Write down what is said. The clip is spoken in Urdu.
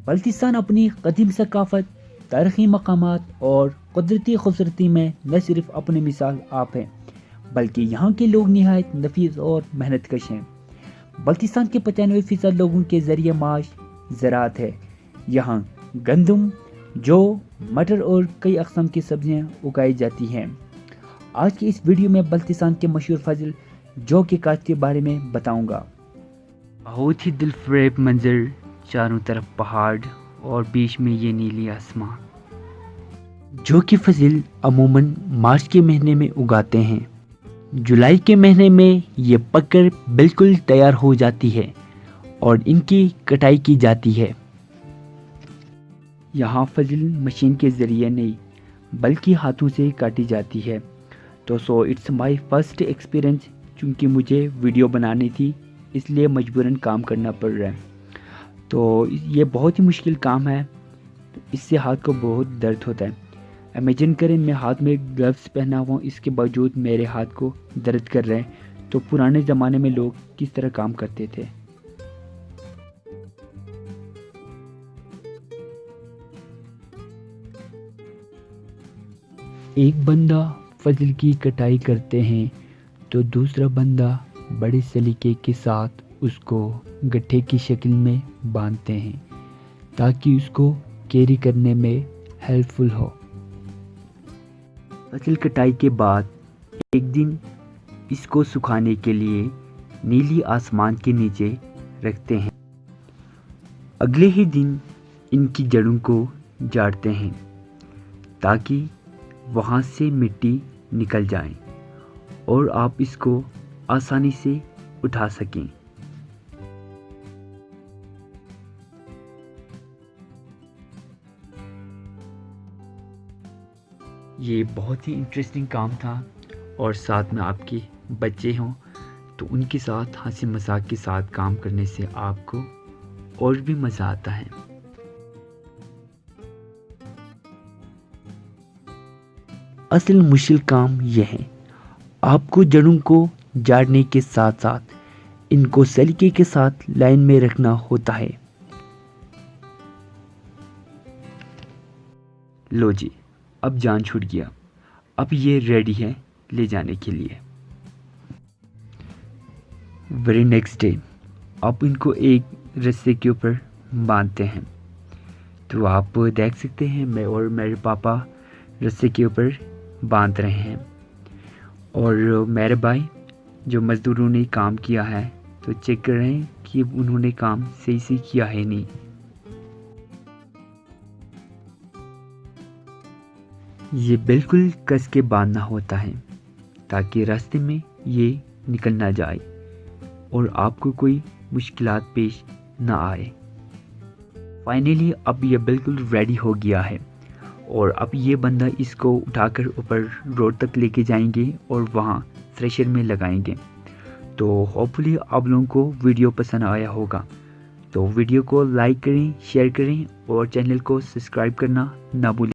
بلتستان اپنی قدیم ثقافت، تاریخی مقامات اور قدرتی خوبصورتی میں نہ صرف اپنی مثال آپ ہے، بلکہ یہاں کے لوگ نہایت نفیس اور محنت کش ہیں۔ بلتستان کے 95% لوگوں کے ذریعہ معاش زراعت ہے۔ یہاں گندم، جو، مٹر اور کئی اقسام کی سبزیاں اگائی جاتی ہیں۔ آج کی اس ویڈیو میں بلتستان کے مشہور فصل جو کی کاشت کے بارے میں بتاؤں گا۔ بہت ہی دل فریب منظر، چاروں طرف پہاڑ اور بیچ میں یہ نیلی آسمان۔ جو کی فصل عموماً مارچ کے مہینے میں اگاتے ہیں۔ جولائی کے مہینے میں یہ پک کر بالکل تیار ہو جاتی ہے اور ان کی کٹائی کی جاتی ہے۔ یہاں فصل مشین کے ذریعے نہیں بلکہ ہاتھوں سے کاٹی جاتی ہے۔ تو اٹس مائی فرسٹ ایکسپیرینس، چونکہ مجھے ویڈیو بنانی تھی اس لیے مجبوراً کام کرنا پڑ رہا ہے۔ تو یہ بہت ہی مشکل کام ہے، اس سے ہاتھ کو بہت درد ہوتا ہے۔ امیجن کریں میں ہاتھ میں گلوز پہنا ہوا ہوں، اس کے باوجود میرے ہاتھ کو درد کر رہے ہیں۔ تو پرانے زمانے میں لوگ کس طرح کام کرتے تھے۔ ایک بندہ فصل کی کٹائی کرتے ہیں تو دوسرا بندہ بڑے سلیقے کے ساتھ اس کو گٹھے کی شکل میں باندھتے ہیں تاکہ اس کو کیری کرنے میں ہیلپ فل ہو۔ فصل کٹائی کے بعد ایک دن اس کو سکھانے کے لیے نیلی آسمان کے نیچے رکھتے ہیں۔ اگلے ہی دن ان کی جڑوں کو جاڑتے ہیں تاکہ وہاں سے مٹی نکل جائے اور آپ اس کو آسانی سے اٹھا سکیں۔ یہ بہت ہی انٹرسٹنگ کام تھا، اور ساتھ میں آپ کے بچے ہوں تو ان کے ساتھ ہنسی مذاق کے ساتھ کام کرنے سے آپ کو اور بھی مزہ آتا ہے۔ اصل مشکل کام یہ ہے، آپ کو جڑوں کو جاڑنے کے ساتھ ساتھ ان کو سلیقے کے ساتھ لائن میں رکھنا ہوتا ہے۔ لو جی، اب جان چھوٹ گیا، اب یہ ریڈی ہے لے جانے کے لیے۔ ویری نیکسٹ ڈے آپ ان کو ایک رسے کے اوپر باندھتے ہیں۔ تو آپ دیکھ سکتے ہیں میں اور میرے پاپا رسے کے اوپر باندھ رہے ہیں، اور میرے بھائی جو مزدوروں نے کام کیا ہے تو چیک کر رہے ہیں کہ انہوں نے کام صحیح سے کیا ہے نہیں۔ یہ بالکل کس کے باندھنا ہوتا ہے تاکہ راستے میں یہ نکل نہ جائے اور آپ کو کوئی مشکلات پیش نہ آئے۔ فائنلی اب یہ بالکل ریڈی ہو گیا ہے، اور اب یہ بندہ اس کو اٹھا کر اوپر روڈ تک لے کے جائیں گے اور وہاں تھریشر میں لگائیں گے۔ تو ہوپ فلی آپ لوگوں کو ویڈیو پسند آیا ہوگا، تو ویڈیو کو لائک کریں، شیئر کریں اور چینل کو سبسکرائب کرنا نہ بھولیں۔